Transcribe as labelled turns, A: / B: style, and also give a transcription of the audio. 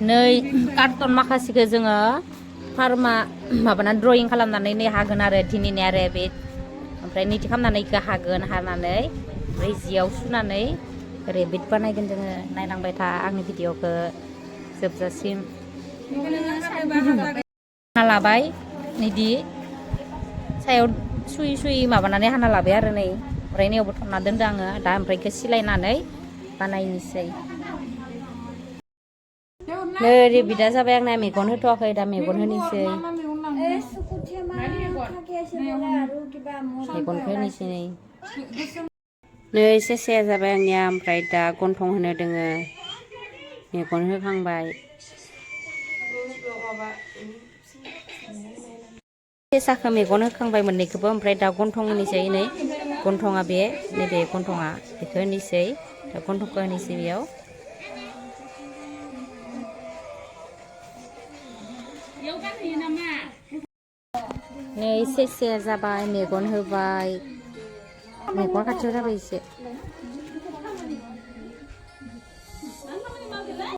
A: नै कार्टन माखासेखौ जोङो फार्मा माबानानै ड्रयिं खालामनानै नै हागोन आरो दिनैनि आरो बे ओमफ्राय नैथि खालामनानै इखौ हागोन हानानै ओमफ्राय जियाव सुनानै रेबिट बानायगोन जोङो नायलांबाय था आंनि भिडिअखौ जोबजासिम हाना लाबाय निदि सायाव सुयै सुयै माबानानै हाना लाबाय आरो नै ओमफ्राय नैयावबो थनना दोनदो आङो दा ओमफ्राय इखौ सिलायनानै बानायनोसै नै रेबिटआ जाबाय आंना मेगन होथ'वाखै दा मेगन होनोसै मेगनखौ होनोसै नै सेसाया जाबाय आंनिया ओमफ्राय दा गन्थं होनो दोङो मेगन होखांबाय सेसाखौ मेगन होखांबाय मोननैखौबो ओमफ्राय दा गन्थं होनोसै नै गन्थङा बे नैबे गन्थङा बेखौ होनोसै दा गन्थंखौ होनोसै बेयाव नै सेसाया जाबाय मेगन होबाय मेगन खाथियाव जाबाय एसे